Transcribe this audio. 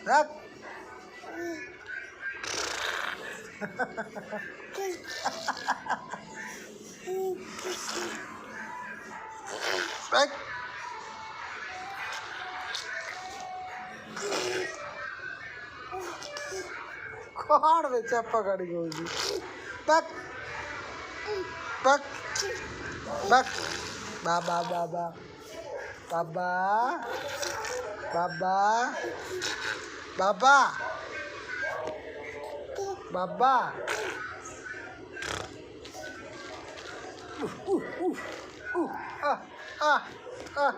Rak. Rak. कौन में चप्पा गाड़ी होगी बक बक बक बाबा बाबा बाबा बाबा बाबा बाबा आ आ आ